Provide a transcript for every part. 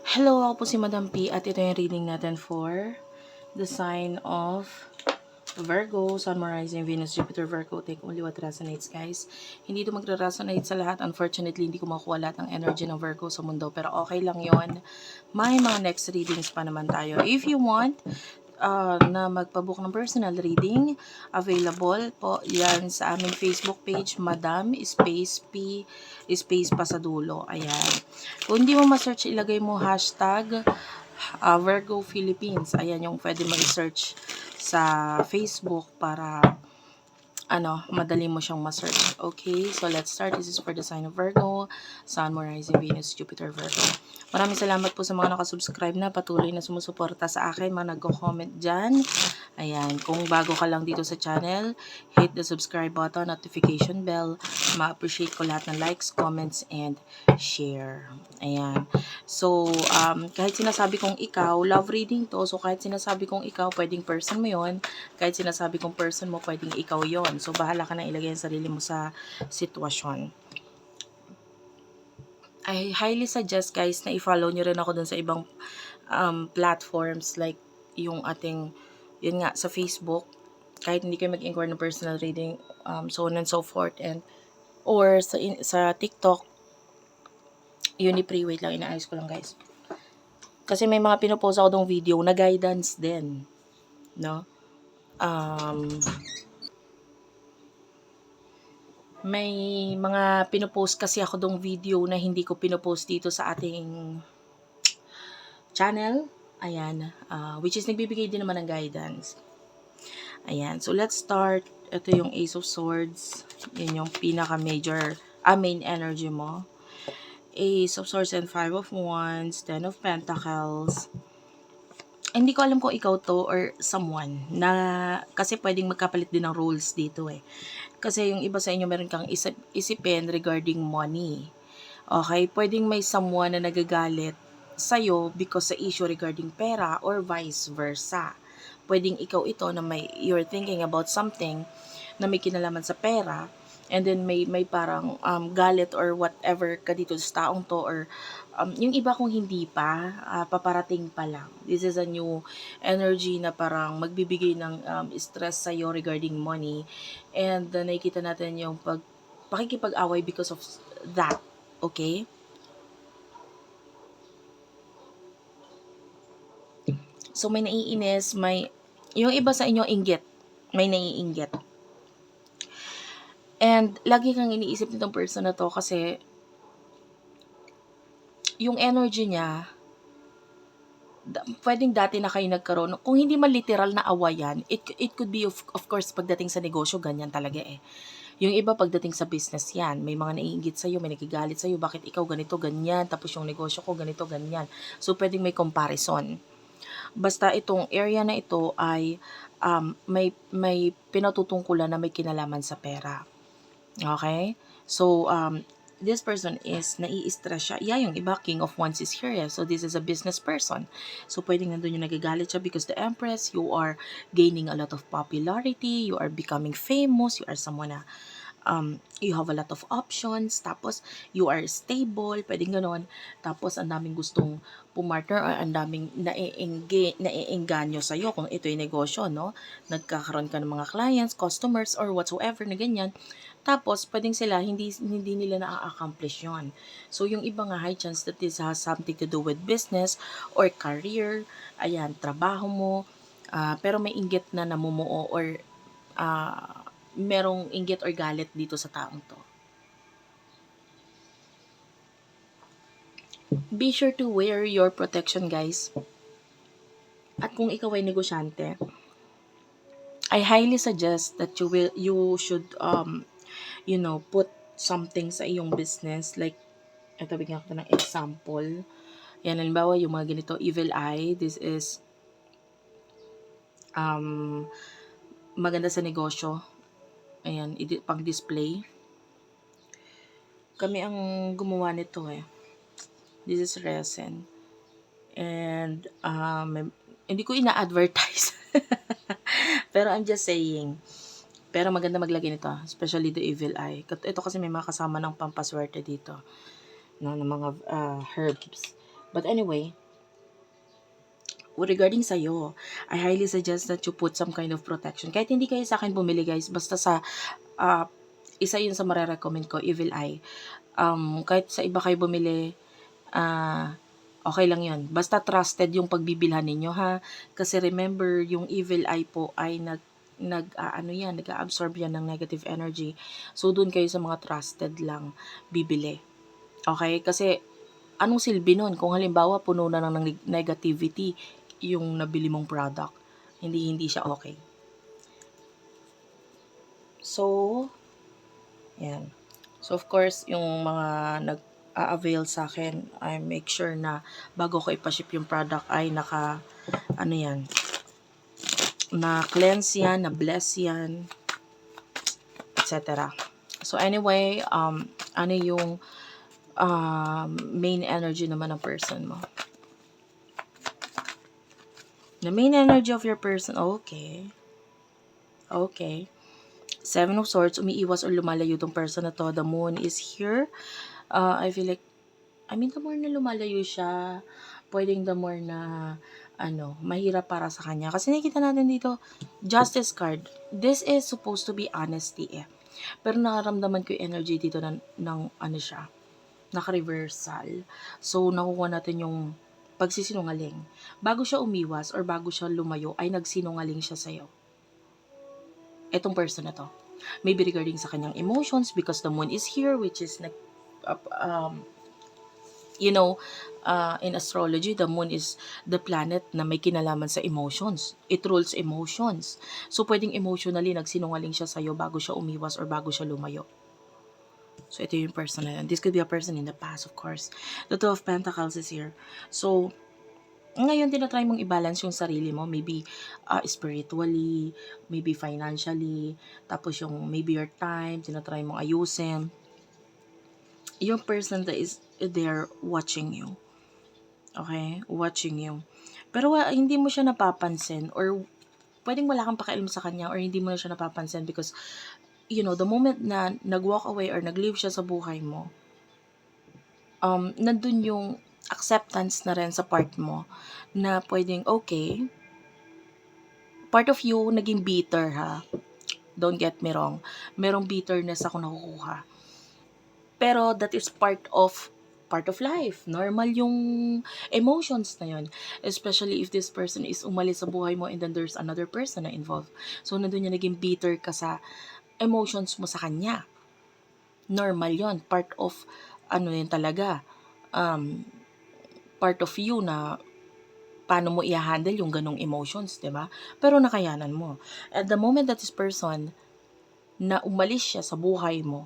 Hello, ako po si Madam P at ito yung reading natin for the sign of Virgo, Sun, Moon, Rising, Venus, Jupiter, Virgo. Take only what resonates, guys. Hindi ito magre-resonate sa lahat. Unfortunately, hindi ko makuha lahat ng energy ng Virgo sa mundo. Pero okay lang yon. May mga next readings pa naman tayo. If you want na magpabook ng personal reading, available po yan sa aming Facebook page, Madam Space P Space pa sa dulo. Ayan. Kung hindi mo ma-search, ilagay mo hashtag Virgo Philippines. Ayan yung pwede mo i-search sa Facebook para madali mo siyang ma-search. Okay, so let's start. This is for the sign of Virgo, Sun, Moon, Rising, Venus, Jupiter, Virgo. Maraming salamat po sa mga nakasubscribe na patuloy na sumusuporta sa akin, mga nagko-comment dyan. Ayan, kung bago ka lang dito sa channel, hit the subscribe button, notification bell. Ma-appreciate ko lahat ng likes, comments, and share. Ayan. So, kahit sinasabi kong ikaw, love reading to. So, kahit sinasabi kong ikaw, pwedeng person mo yon. Kahit sinasabi kong person mo, pwedeng ikaw yon. So, bahala ka na ilagay ang sarili mo sa sitwasyon. I highly suggest, guys, na i-follow nyo rin ako dun sa ibang platforms like yung ating, yun nga, sa Facebook. Kahit hindi kayo mag-inquire ng personal reading, so on and so forth. And, or sa TikTok, Unipree, wait lang, inaayos ko lang, guys. Kasi may mga pinopost ako dong video na guidance din. No? May mga pinopost kasi ako dong video na hindi ko pinopost dito sa ating channel. Ayan. Which is nagbibigay din naman ng guidance. Ayan. So, let's start. Ito yung Ace of Swords. Yun yung pinaka-major, main energy mo. Ace of Swords and Five of Wands. Ten of Pentacles. Hindi ko alam kung ikaw to or someone na kasi pwedeng magkapalit din ng roles dito eh. Kasi yung iba sa inyo meron kang isipin regarding money. Okay, pwedeng may someone na nagagalit sa'yo because sa issue regarding pera or vice versa. Pwedeng ikaw ito na you're thinking about something na may kinalaman sa pera and then may parang galit or whatever ka dito sa taong to or yung iba kung hindi pa, paparating pa lang. This is a new energy na parang magbibigay ng stress sa'yo regarding money and nakikita natin yung pakikipag-away because of that. Okay? So, may naiinis, yung iba sa inyo inggit. May naiinggit. And, lagi kang iniisip nitong person na to kasi yung energy niya, pwedeng dati na kayo nagkaroon. Kung hindi man literal na awayan, it could be of course pagdating sa negosyo, ganyan talaga eh. Yung iba pagdating sa business yan, may mga naiinggit sa'yo, may nagigalit sa'yo, bakit ikaw ganito, ganyan, tapos yung negosyo ko ganito, ganyan. So, pwedeng may comparison. Basta itong area na ito ay may pinatutungkulan na may kinalaman sa pera. Okay? So, this person is nai-stress siya. Yeah, yung iba, King of Wands is here. So, this is a business person. So, pwedeng nandun yung nagagalit siya because the Empress, you are gaining a lot of popularity, you are becoming famous, you are someone na you have a lot of options, tapos you are stable, pwedeng ganon, tapos ang daming gustong pumartner or ang daming naiengganyo sa'yo kung ito yung negosyo, no? Nagkakaroon ka ng mga clients, customers, or whatsoever na ganyan. Tapos, pwedeng sila, hindi nila na-accomplish yon. So, yung iba nga, high chance that this has something to do with business or career, ayan, trabaho mo, pero may inggit na namumuo or merong inggit or galit dito sa taong to. Be sure to wear your protection, guys. At kung ikaw ay negosyante, I highly suggest that you should put something sa iyong business, like ito, bigyan ko ng example. Yan, halimbawa yung mga ganito, evil eye, this is maganda sa negosyo. Ayan, pang display. Kami ang gumawa nito eh. This is resin. And hindi ko ina-advertise. Pero I'm just saying. Pero maganda maglagay nito, especially the evil eye. Ito kasi may mga kasama ng pampaswerte dito. No, ng mga herbs. But anyway, regarding sa'yo, I highly suggest that you put some kind of protection. Kahit hindi kayo sa akin bumili guys, basta sa, isa yun sa marirecommend ko, Evil Eye. Kahit sa iba kayo bumili, okay lang yun. Basta trusted yung pagbibilhan ninyo ha. Kasi remember, yung Evil Eye po ay nag-absorb yan ng negative energy. So, dun kayo sa mga trusted lang bibili. Okay? Kasi, anong silbi nun? Kung halimbawa, puno na ng negativity yung nabili mong product. Hindi siya okay. So, yan. So, of course, yung mga nag-a-avail sa akin, I make sure na bago ko ipaship yung product ay na-cleanse yan, na-bless yan, etc. So, anyway, ano yung main energy naman ng person mo? The main energy of your person, okay. Okay. 7 of Swords, umiiwas or lumalayo tong person na to. The moon is here. I feel like, the more na lumalayo siya, pwedeng the more na, mahirap para sa kanya. Kasi nakikita natin dito, Justice card. This is supposed to be honesty eh. Pero nakaramdaman ko yung energy dito ng siya, naka-reversal. So, nakukuha natin yung pagsisinungaling. Bago siya umiwas or bago siya lumayo, ay nagsinungaling siya sa'yo. Etong person na to. Maybe regarding sa kanyang emotions because the moon is here, which is in astrology, the moon is the planet na may kinalaman sa emotions. It rules emotions. So, pwedeng emotionally nagsinungaling siya sa'yo bago siya umiwas or bago siya lumayo. So, ito yung person na yun. This could be a person in the past, of course. The Two of Pentacles is here. So, ngayon, tinatry mong i-balance yung sarili mo. Maybe spiritually, maybe financially, tapos yung maybe your time, tinatry mong ayusin. Yung person that is there watching you. Okay? Watching you. Pero hindi mo siya napapansin or pwedeng wala kang pakialam sa kanya or hindi mo na siya napapansin because the moment na nag-walk away or nag-leave siya sa buhay mo, nandun yung acceptance na rin sa part mo na pwedeng, okay, part of you naging bitter ha. Don't get me wrong. Merong bitterness ako nakukuha. Pero that is part of life. Normal yung emotions na yun. Especially if this person is umalis sa buhay mo and then there's another person na involved. So, nandun yung naging bitter ka sa emotions mo sa kanya. Normal yon, part of yun talaga, part of you na paano mo i-handle yung ganong emotions, 'di ba? Pero nakayanan mo. At the moment that this person na umalis siya sa buhay mo,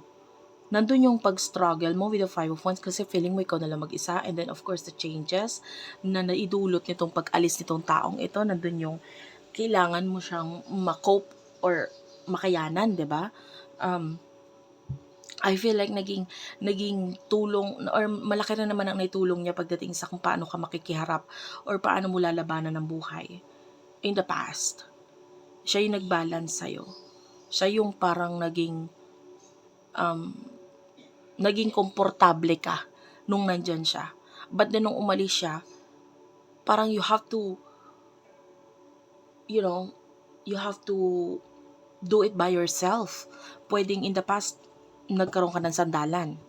nandun yung pag-struggle mo with the Five of Wands kasi feeling mo ikaw na lang mag-isa, and then of course the changes na naidulot nitong pag-alis nitong taong ito, nandun yung kailangan mo siyang ma-cope or makayanan, 'di ba? I feel like naging tulong or malaki na naman ang naitulong niya pagdating sa kung paano ka makikiharap or paano mo lalabanan ng buhay. In the past, siya yung nag-balance sa'yo. Siya yung parang naging komportable ka nung nandyan siya. But then nung umalis siya, parang you have to do it by yourself. Pwedeng in the past, nagkaroon ka ng sandalan.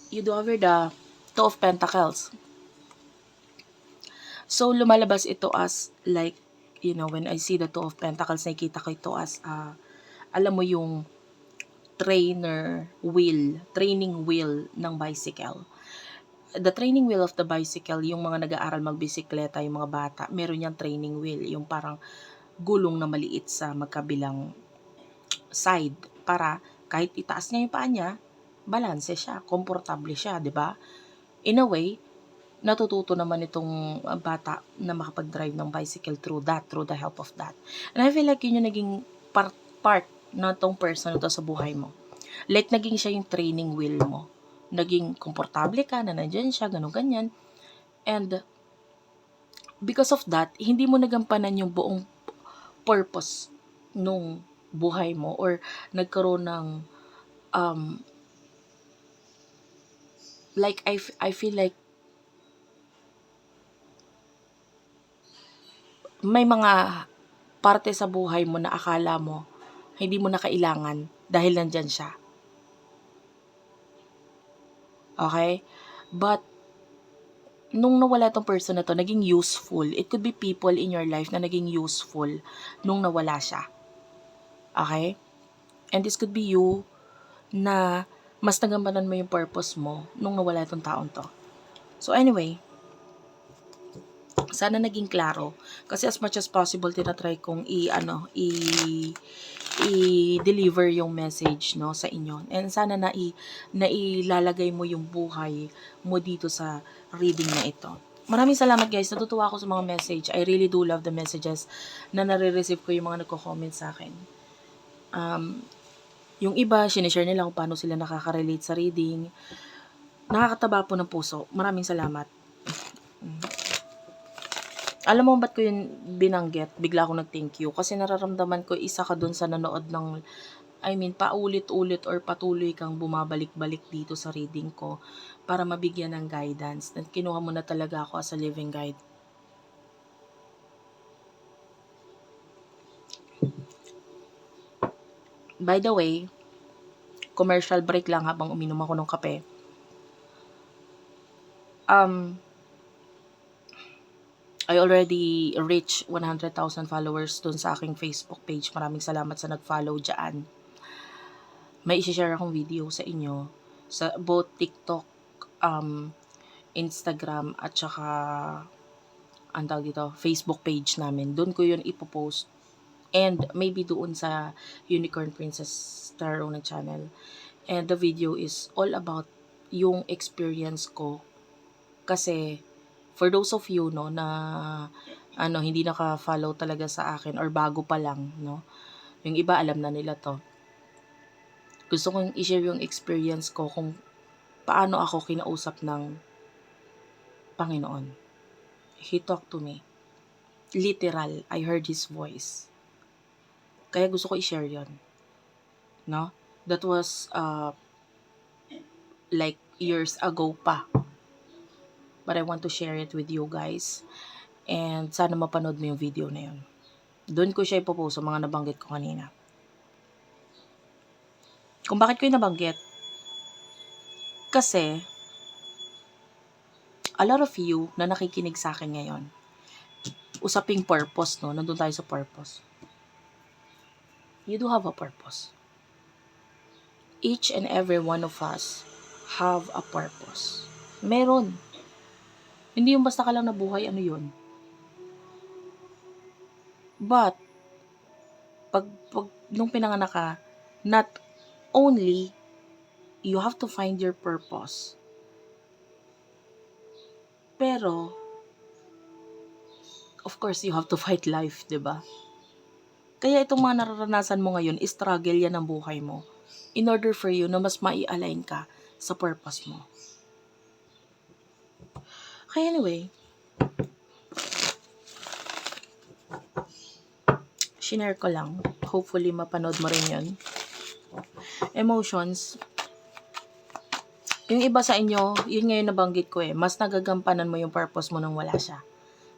You do over the Two of Pentacles. So, lumalabas ito as like, when I see the Two of Pentacles, nakikita ko ito as, alam mo yung training wheel ng bicycle. The training wheel of the bicycle, yung mga nag-aaral magbisikleta, yung mga bata, meron yung training wheel, yung parang gulong na maliit sa magkabilang side para kahit itaas niya yung paa niya, balanse siya, komportable siya, 'di ba? In a way, natututo naman itong bata na makapag-drive ng bicycle through the help of that. And I feel like yun yung naging part na tong person na to sa buhay mo. Like, naging siya yung training wheel mo. Naging komportable ka na nandyan siya, ganun-ganyan. And because of that, hindi mo nagampanan yung buong purpose nung buhay mo or nagkaroon ng like, I feel like may mga parte sa buhay mo na akala mo hindi mo na kailangan dahil nandyan siya. Okay? But, nung nawala tong person na to, naging useful. It could be people in your life na naging useful nung nawala siya. Okay? And this could be you na mas nagampanan mo yung purpose mo nung nawala itong taong to. So anyway, sana naging klaro. Kasi as much as possible, tinatry kong i-deliver yung message, no, sa inyo. And sana nailalagay mo yung buhay mo dito sa reading na ito. Maraming salamat guys. Natutuwa ako sa mga message. I really do love the messages na nare-receive ko yung mga nagko-comment sa akin. Yung iba, sinishare nila kung paano sila nakaka-relate sa reading. Nakakataba po ng puso. Maraming salamat. Alam mo ba't ko yun binanggit? Bigla ako nag-thank you. Kasi nararamdaman ko isa ka dun sa nanood ng, paulit-ulit or patuloy kang bumabalik-balik dito sa reading ko para mabigyan ng guidance. Kinuha mo na talaga ako as a living guide. By the way, commercial break lang habang uminom ako ng kape. I already reached 100,000 followers dun sa aking Facebook page. Maraming salamat sa nag-follow dyan. May isi-share akong video sa inyo sa both TikTok, Instagram, at saka Facebook page namin. Doon ko yun ipopost. And maybe doon sa Unicorn Princess Tarot na channel. And the video is all about yung experience ko. Kasi for those of you, no, na hindi naka-follow talaga sa akin or bago pa lang, no, yung iba alam na nila to. Gusto kong i-share yung experience ko kung paano ako kinausap ng Panginoon. He talked to me. Literal, I heard His voice. Kaya gusto ko i-share yon, no? That was like years ago pa. But I want to share it with you guys. And sana mapanood mo yung video na yun. Doon ko siya ipopost sa mga nabanggit ko kanina. Kung bakit ko yung nabanggit? Kasi, a lot of you na nakikinig sa akin ngayon, usaping purpose, no? Nandun tayo sa purpose. You do have a purpose. Each and every one of us have a purpose. Meron. Hindi yung basta ka lang nabuhay, ano yun. But, nung pinanganak ka, not only you have to find your purpose, pero, of course, you have to fight life, diba? Kaya itong mga nararanasan mo ngayon, struggle yan ng buhay mo in order for you na mas mai-align ka sa purpose mo. Kaya anyway, shinare ko lang. Hopefully, mapanood mo rin yun. Emotions. Yung iba sa inyo, yun ngayon nabanggit ko mas nagagampanan mo yung purpose mo nung wala siya.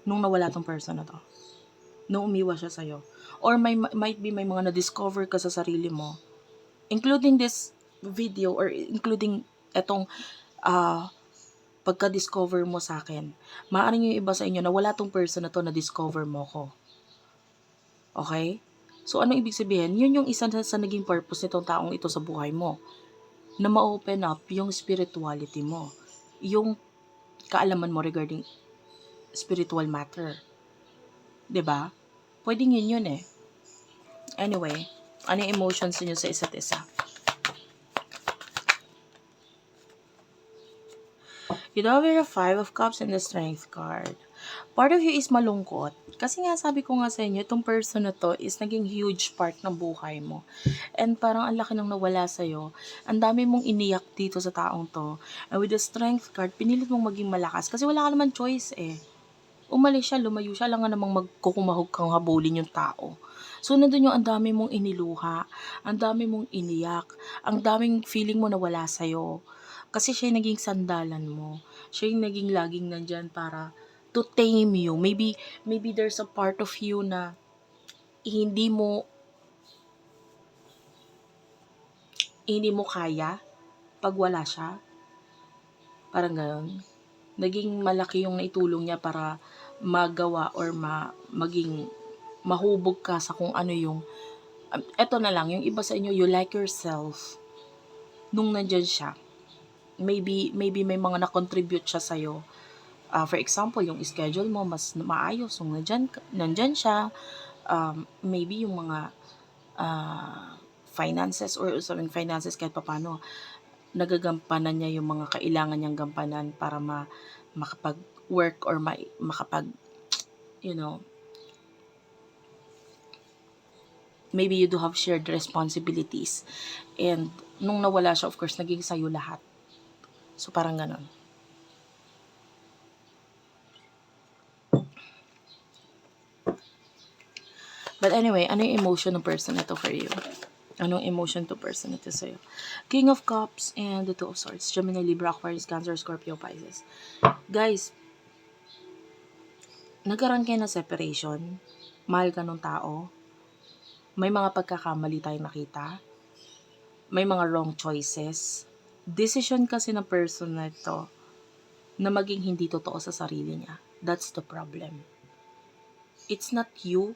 Nung nawala tong person na to. Nung umiwas siya sa'yo. Or might be may mga na-discover ka sa sarili mo. Including this video or including etong pagka-discover mo sa akin. Maaaring yung iba sa inyo na wala tong person na to na-discover mo ko. Okay? So, anong ibig sabihin? Yun yung isa sa naging purpose nitong taong ito sa buhay mo. Na ma-open up yung spirituality mo. Yung kaalaman mo regarding spiritual matter. 'Di ba? Pwedeng yun Anyway, ano yung emotions niyo sa isa't isa? You do have your 5 of Cups and the Strength card. Part of you is malungkot. Kasi nga sabi ko nga sa inyo, itong person na to is naging huge part ng buhay mo. And parang ang laki nang nawala sa'yo. Ang dami mong iniyak dito sa taong to. And with the Strength card, pinilit mong maging malakas. Kasi wala ka naman choice Umalis siya, lumayo siya, lang nga namang magkukumahog kang habulin yung tao. So, nandun yung ang dami mong iniluha, ang dami mong iniyak, ang daming feeling mo na wala sa'yo. Kasi siya yung naging sandalan mo. Siya yung naging laging nandyan para to tame you. Maybe there's a part of you na hindi mo kaya pag wala siya. Parang gano'n. Naging malaki yung naitulong niya para magawa or maging mahubog ka sa kung ano yung eto na lang, yung iba sa inyo, you like yourself nung nandyan siya. Maybe may mga na-contribute siya sa'yo. For example, yung schedule mo mas maayos nung nandyan siya. Maybe yung mga finances or usaping finances kahit papano, nagagampanan niya yung mga kailangan niyang gampanan para makapag-work or makapag, you know, maybe you do have shared responsibilities. And nung nawala siya, of course, naging sa'yo lahat. So, parang ganon. But anyway, ano yung emotion ng person ito for you? Anong emotion to person ito sa'yo? King of Cups and the Two of Swords. Gemini, Libra, Aquarius, Cancer, Scorpio, Pisces. Guys, nagkaroon kayo ng separation. Mahal ka nung tao. May mga pagkakamali tayong nakita. May mga wrong choices. Decision kasi ng person na ito na maging hindi totoo sa sarili niya. That's the problem. It's not you.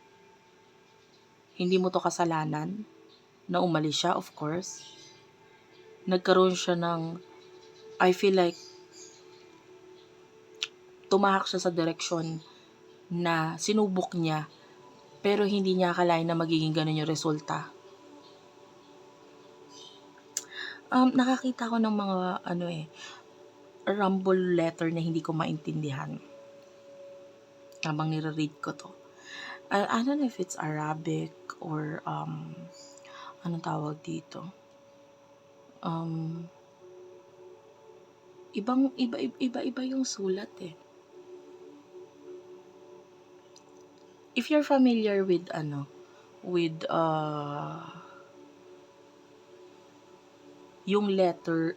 Hindi mo to kasalanan na umalis siya, of course. Nagkaroon siya ng, I feel like, tumahak siya sa direksyon na sinubok niya, pero hindi niya akalain na magiging ganun yung resulta. Nakakita ko ng mga, rumble letter na hindi ko maintindihan habang nire-read ko to. I don't know if it's Arabic or, anong tawag dito? Iba yung sulat eh. If you're familiar with yung letter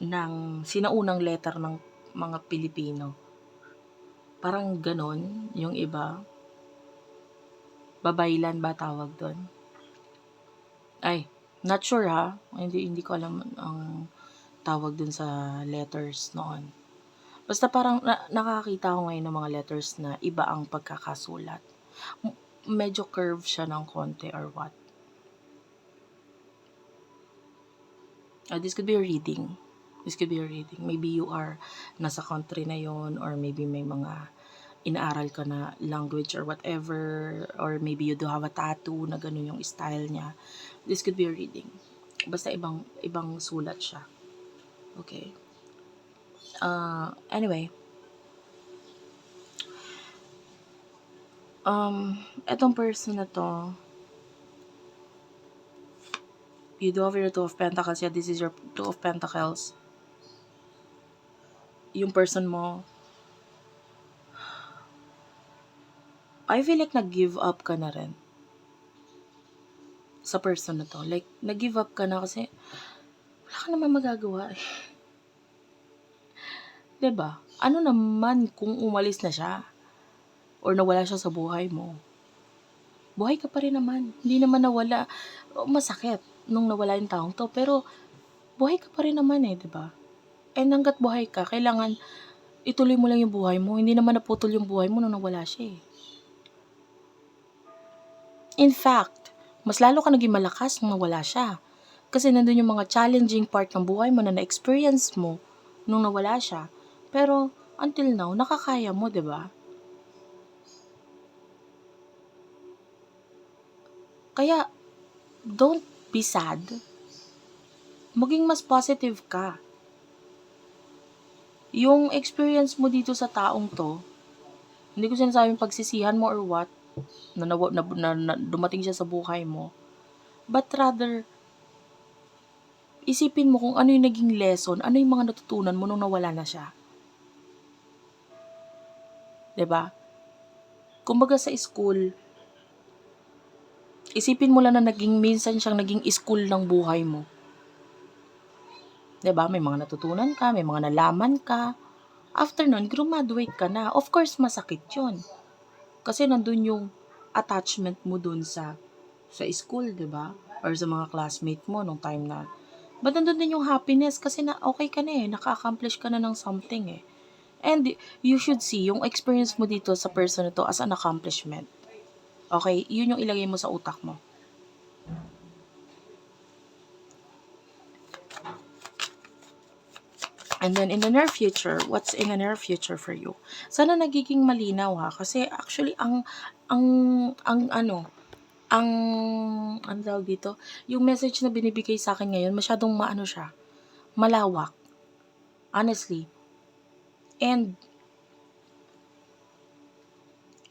ng sinaunang letter ng mga Pilipino, parang ganon yung iba. Babaylan ba tawag doon? Ay, not sure ha. Hindi ko alam ang tawag dun sa letters noon. Basta parang nakakita ko ngayon ng mga letters na iba ang pagkakasulat. Medyo curve siya ng konti or what. This could be a reading. Maybe you are nasa country na yon, or maybe may mga inaaral ka na language or whatever, or maybe you do have a tattoo na ganun yung style niya. This could be a reading. Basta ibang sulat siya. Okay. Anyway. Etong person na to, you do have your Two of Pentacles. Yeah, this is your Two of Pentacles. Yung person mo, I feel like nag-give up ka na rin sa person na to. Like, nag-give up ka na kasi wala ka naman magagawa eh. Diba? Ano naman kung umalis na siya or nawala siya sa buhay mo? Buhay ka pa rin naman. Hindi naman nawala. Masakit nung nawala yung taong to, pero buhay ka pa rin naman eh, diba? And hanggat buhay ka, kailangan ituloy mo lang yung buhay mo. Hindi naman naputol yung buhay mo nung nawala siya eh. In fact, mas lalo ka naging malakas nung nawala siya. Kasi nandun yung mga challenging part ng buhay mo na na-experience mo nung nawala siya. Pero, until now, nakakaya mo, diba? Kaya, don't be sad. Maging mas positive ka. Yung experience mo dito sa taong to, hindi ko sinasabing pagsisihan mo or what, na dumating siya sa buhay mo. But rather, isipin mo kung ano yung naging lesson, ano yung mga natutunan mo nung nawala na siya. Diba? Kumbaga sa school, isipin mo lang na minsan siyang naging school ng buhay mo. 'Diba? May mga natutunan ka, may mga nalaman ka. After nun, graduate ka na. Of course, masakit yun. Kasi nandun yung attachment mo dun sa school, 'di ba? Or sa mga classmate mo nung time na. But nandun din yung happiness kasi na okay ka na eh, naka-accomplish ka na ng something eh. And you should see yung experience mo dito sa person na to as an accomplishment. Okay, yun yung ilagay mo sa utak mo. And then in the near future, what's in the near future for you? Sana nagiging malinaw ha kasi actually ang ang ano tawag dito, yung message na binibigay sa akin ngayon masyadong maano siya, malawak. Honestly. And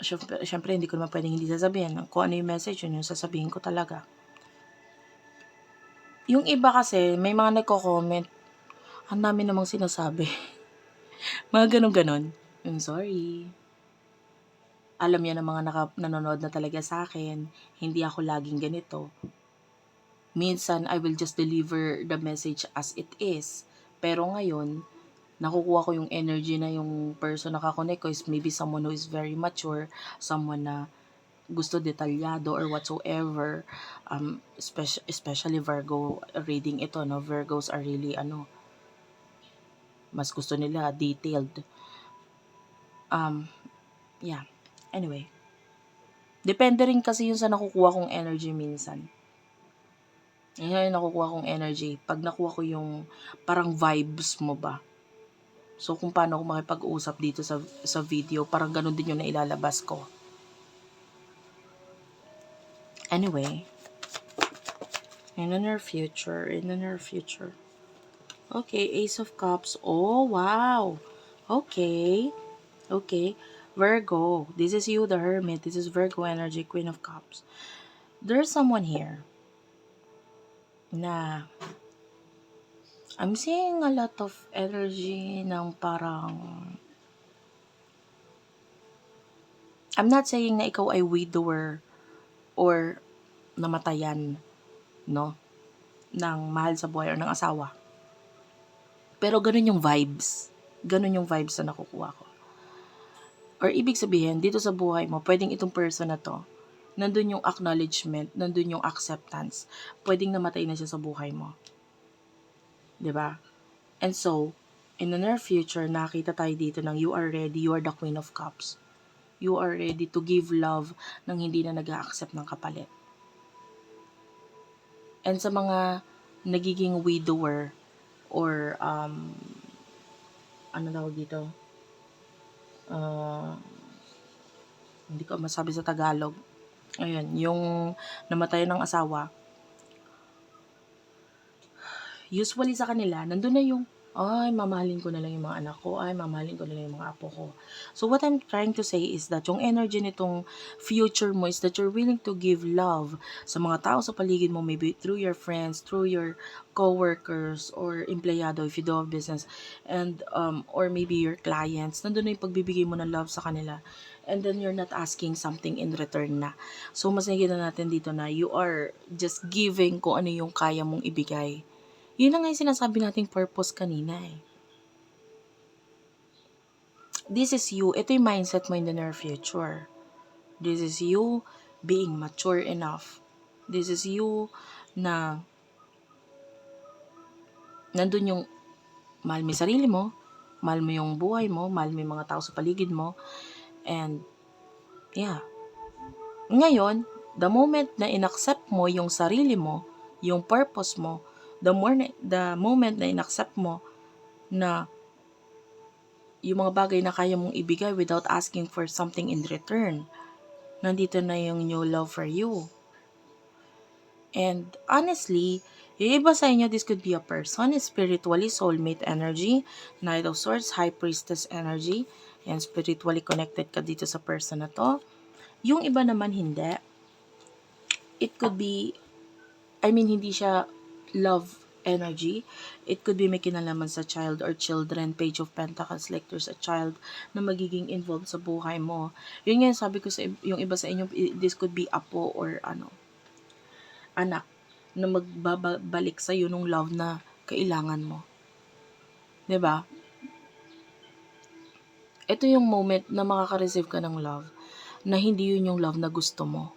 syempre hindi ko naman pwedeng hindi sasabihin kung ano yung message yun yung sasabihin ko talaga. Yung iba kasi may mga nagko-comment, ang dami namang sinasabi. Mga ganon-ganon. I'm sorry. Alam niya ng mga nanonood na talaga sa akin, hindi ako laging ganito. Minsan, I will just deliver the message as it is. Pero ngayon, nakukuha ko yung energy na yung person na kakonect ko is maybe someone who is very mature, someone na gusto detalyado or whatsoever. Especially Virgo reading ito, no? Virgos are really, mas gusto nila detailed. Yeah. Anyway. Depende rin kasi yun sa nakukuha kong energy minsan. Yan yung nakukuha kong energy. Pag nakuha ko yung parang vibes mo ba. So, kung paano ako makipag-usap dito sa video, parang ganun din yung nailalabas ko. Anyway. In the near future. Okay, Ace of Cups. Oh, wow. Okay. Virgo. This is you, the Hermit. This is Virgo energy, Queen of Cups. There's someone here na I'm seeing a lot of energy ng parang I'm not saying na ikaw ay widower or namatayan, no? Ng mahal sa buhay or ng asawa. Pero ganun yung vibes. Ganun yung vibes na nakukuha ko. Or ibig sabihin, dito sa buhay mo, pwedeng itong person na to, nandun yung acknowledgement, nandun yung acceptance. Pwedeng namatay na siya sa buhay mo. 'Di ba? And so, in the near future, nakita tayo dito ng you are ready, you are the Queen of Cups. You are ready to give love nang hindi na nag-a-accept ng kapalit. And sa mga nagiging widower or ano tawag dito? Hindi ko masabi sa Tagalog. Ayun, yung namatay ng asawa. Usually sa kanila, nandun na yung ay, mamahalin ko na lang yung mga anak ko, ay, mamahalin ko na lang yung mga apo ko. So, what I'm trying to say is that yung energy nitong future mo is that you're willing to give love sa mga tao sa paligid mo, maybe through your friends, through your co-workers, or empleyado if you do have business, and, or maybe your clients. Nandun na yung pagbibigay mo ng love sa kanila. And then, you're not asking something in return na. So, mas nakikita natin dito na you are just giving kung ano yung kaya mong ibigay. Yun na nga yung sinasabi nating purpose kanina eh. This is you. Ito yung mindset mo in the near future. This is you being mature enough. This is you na nandun yung mahal mo yung sarili mo, mahal mo yung buhay mo, mahal mo yung mga tao sa paligid mo, and yeah. Ngayon, the moment na inaccept mo yung sarili mo, yung purpose mo, the moment na inaccept mo na yung mga bagay na kaya mong ibigay without asking for something in return, nandito na yung new love for you. And honestly, yung iba sa inyo, this could be a person, spiritually, soulmate energy, Knight of Swords, High Priestess energy, and spiritually connected ka dito sa person na to. Yung iba naman hindi. It could be, hindi siya love energy. It could be may kinalaman sa child or children, Page of Pentacles, like there's a child na magiging involved sa buhay mo. Yun nga sabi ko sa yung iba sa inyo, this could be apo or anak na magbabalik sa iyo nung love na kailangan mo. 'Di ba? Ito yung moment na makaka-receive ka ng love na hindi yun yung love na gusto mo.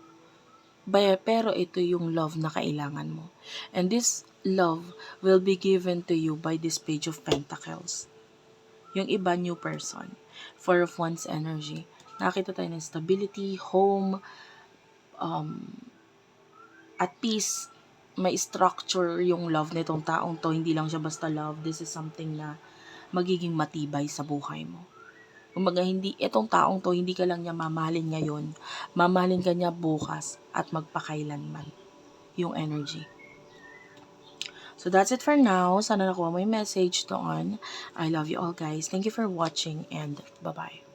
Pero ito yung love na kailangan mo. And this love will be given to you by this Page of Pentacles. Yung iba, new person. Four of Wands energy. Nakita tayo ng stability, home, at peace. May structure yung love nitong taong to. Hindi lang siya basta love. This is something na magiging matibay sa buhay mo. Kumbaga, hindi, itong taong to, hindi ka lang niya mamahalin ngayon. Mamahalin ka niya bukas at magpakailanman. Yung energy. So that's it for now. Sana nakuha mo yung message doon. I love you all guys. Thank you for watching and bye-bye.